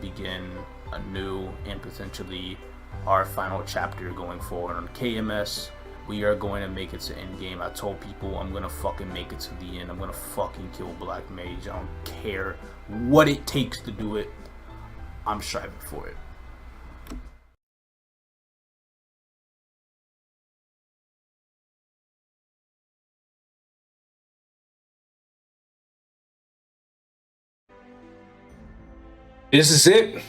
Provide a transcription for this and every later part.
begin a new and potentially our final chapter going forward on KMS. We are going to make it to endgame. I told people I'm going to fucking make it to the end. I'm going to fucking kill Black Mage. I don't care what it takes to do it. I'm striving for it. This is it.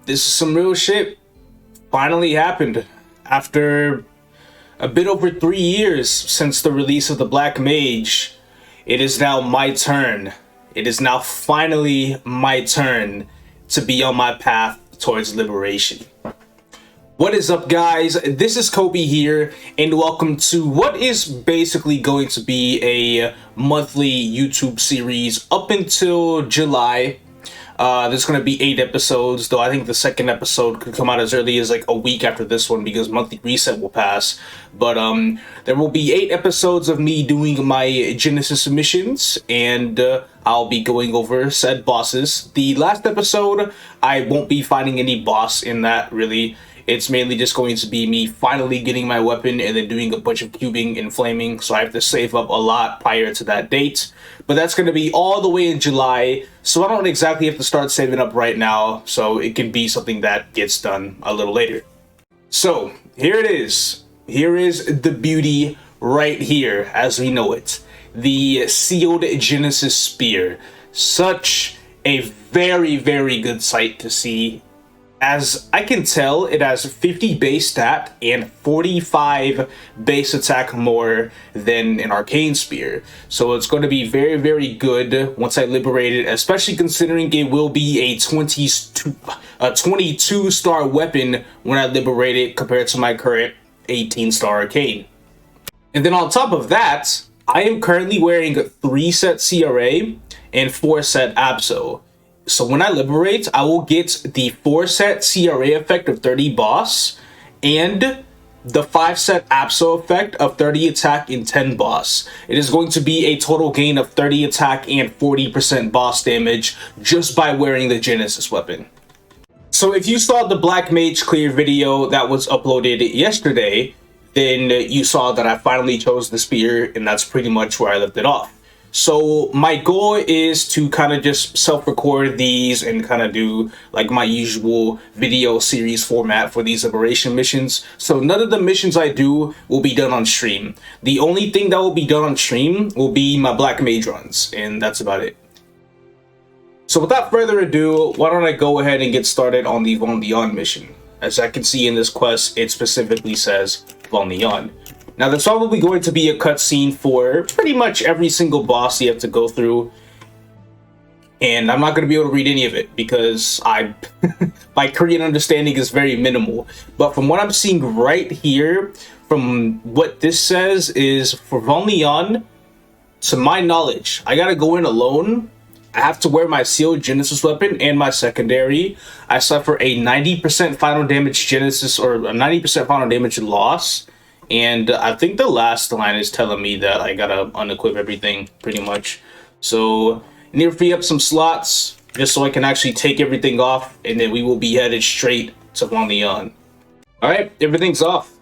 This is some real shit. Finally happened. After a bit over 3 years since the release of the Black Mage, it is now my turn. It is now finally my turn to be on my path towards liberation. What is up, guys? This is Kobe here, and welcome to what is basically going to be a monthly YouTube series up until July. There's going to be 8 episodes, though I think the second episode could come out as early as like a week after this one because monthly reset will pass. But there will be 8 episodes of me doing my Genesis missions, and I'll be going over said bosses. The last episode, I won't be finding any boss in that, really. It's mainly just going to be me finally getting my weapon and then doing a bunch of cubing and flaming, so I have to save up a lot prior to that date. But that's going to be all the way in July, so I don't exactly have to start saving up right now, so it can be something that gets done a little later. So, here it is. Here is the beauty right here, as we know it. The Sealed Genesis Spear. Such a very, very good sight to see. As I can tell, it has 50 base stat and 45 base attack more than an Arcane Spear. So it's going to be very, very good once I liberate it, especially considering it will be a 22-star weapon when I liberate it compared to my current 18-star Arcane. And then on top of that, I am currently wearing 3 set CRA and 4 set Abso. So when I liberate, I will get the 4 set CRA effect of 30 boss and the 5 set Abso effect of 30 attack and 10 boss. It is going to be a total gain of 30 attack and 40% boss damage just by wearing the Genesis weapon. So if you saw the Black Mage clear video that was uploaded yesterday, then you saw that I finally chose the spear, and that's pretty much where I left it off. So my goal is to kind of just self-record these and kind of do like my usual video series format for these liberation missions. So none of the missions I do will be done on stream. The only thing that will be done on stream will be my Black Mage runs, and that's about it. So without further ado, why don't I go ahead and get started on the Von Leon mission. As I can see in this quest, it specifically says Von Leon. Now, there's probably going to be a cutscene for pretty much every single boss you have to go through. And I'm not going to be able to read any of it because my Korean understanding is very minimal. But from what I'm seeing right here, from what this says is for Von Leon, to my knowledge, I got to go in alone. I have to wear my Sealed Genesis weapon and my secondary. I suffer a 90% final damage Genesis or a 90% final damage loss. And I think the last line is telling me that I gotta unequip everything, pretty much. So, I need to free up some slots, just so I can actually take everything off, and then we will be headed straight to Von Leon. Alright, everything's off.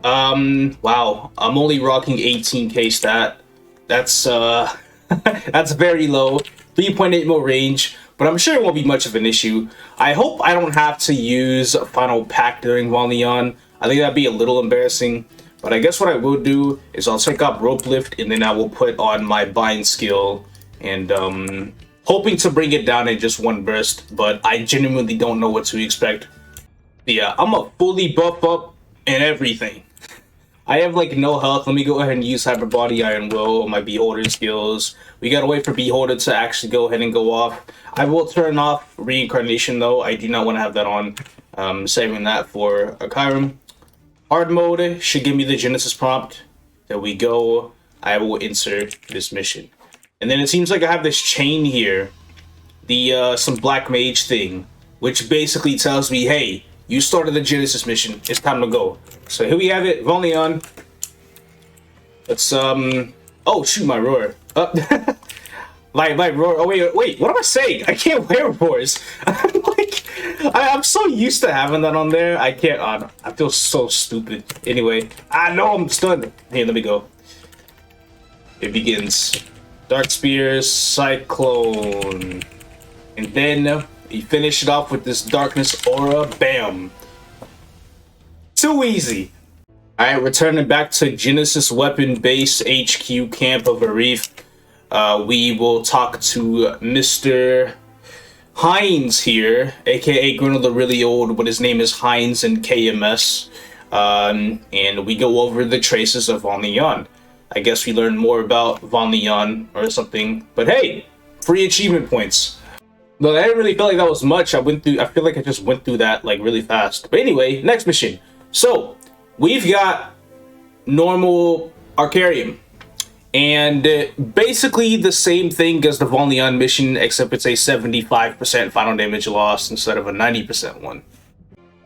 Wow, I'm only rocking 18k stat. That's, that's very low. 3.8 mil range, but I'm sure it won't be much of an issue. I hope I don't have to use Final Pack during Von Leon. I think that'd be a little embarrassing, but I guess what I will do is I'll take up rope lift and then I will put on my bind skill, and hoping to bring it down in just one burst, but I genuinely don't know what to expect. Yeah, I'm a fully buff up and everything. I have like no health. Let me go ahead and use Hyper Body Iron Will on my Beholder skills. We gotta wait for Beholder to actually go ahead and go off. I will turn off Reincarnation though. I do not want to have that on. Saving that for Arkarium. Hard mode should give me the Genesis prompt. There we go. I will insert this mission. And then it seems like I have this chain here. The some Black Mage thing. Which basically tells me, hey, you started the Genesis mission. It's time to go. So here we have it. Von Leon. Let's, oh, shoot my roar. My roar. Oh, wait, what am I saying? I can't wear roars. I'm like, I'm so used to having that on there. I can't. I feel so stupid. Anyway, I know I'm stunned. Here, let me go. It begins. Dark Spear, Cyclone, and then you finish it off with this Darkness Aura. Bam. Too easy. Alright, returning back to Genesis Weapon Base HQ Camp of Verus. We will talk to Mr. Hines here, aka Granola Really Old, but his name is Hines in KMS. And we go over the traces of Von Leon. I guess we learn more about Von Leon or something. But hey, free achievement points. Look, I didn't really feel like that was much. I feel like I just went through that like really fast. But anyway, next mission. So, we've got normal Arkarium. And basically the same thing as the Von Leon mission, except it's a 75% final damage loss instead of a 90% one.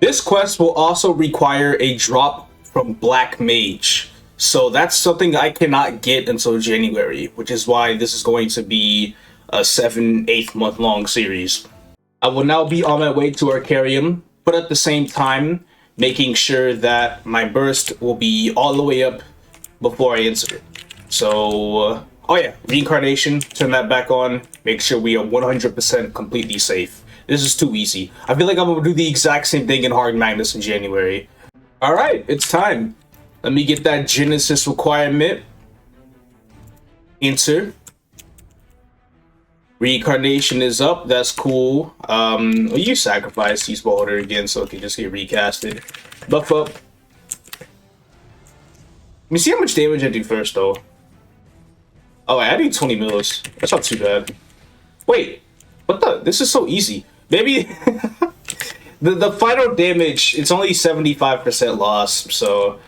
This quest will also require a drop from Black Mage. So that's something I cannot get until January, which is why this is going to be a 7-8 month long series. I will now be on my way to Arkarium, but at the same time, making sure that my burst will be all the way up before I enter it. So, oh yeah, reincarnation, turn that back on, make sure we are 100% completely safe. This is too easy. I feel like I'm gonna do the exact same thing in Hard Magnus in January. Alright, it's time. Let me get that Genesis requirement. Enter. Reincarnation is up, that's cool. You sacrifice Use Beholder again so it can just get recasted. Buff up. Let me see how much damage I do first though. Oh, I do 20 mils. That's not too bad. Wait, what the? This is so easy. Maybe the final damage, it's only 75% loss, so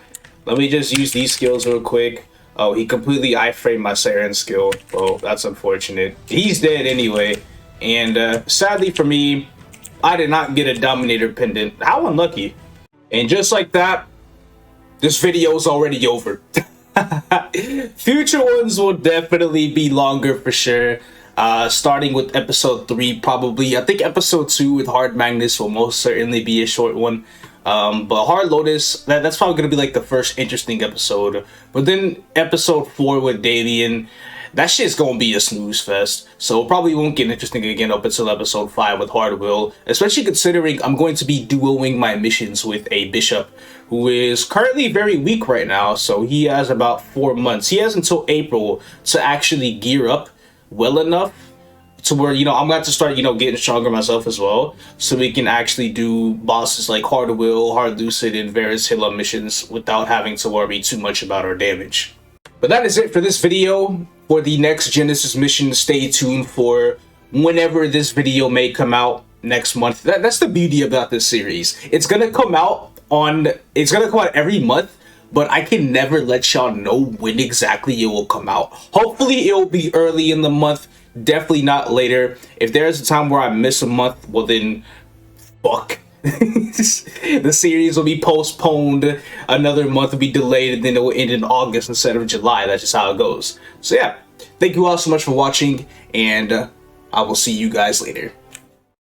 let me just use these skills real quick. Oh, he completely iframed my Saren skill. Oh, that's unfortunate. He's dead anyway. And sadly for me, I did not get a Dominator pendant. How unlucky. And just like that, this video is already over. Future ones will definitely be longer for sure. Starting with episode 3 probably. I think episode 2 with Hard Magnus will most certainly be a short one. But Hard Lotus, that's probably going to be like the first interesting episode. But then episode 4 with Damien, that shit's going to be a snooze fest. So it probably won't get interesting again up until episode 5 with Hard Will. Especially considering I'm going to be duoing my missions with a bishop who is currently very weak right now. So he has about 4 months. He has until April to actually gear up well enough to where, you know, I'm going to have to start, you know, getting stronger myself as well. So we can actually do bosses like Hard Will, Hard Lucid, and Verus Hilla missions without having to worry too much about our damage. But that is it for this video. For the next Genesis mission, stay tuned for whenever this video may come out next month. That's the beauty about this series. It's going to come out every month, but I can never let y'all know when exactly it will come out. Hopefully it will be early in the month, definitely not later. If there's a time where I miss a month, well then, fuck. The series will be postponed, another month will be delayed, and then it will end in August instead of July. That's just how it goes. So yeah, thank you all so much for watching, and I will see you guys later.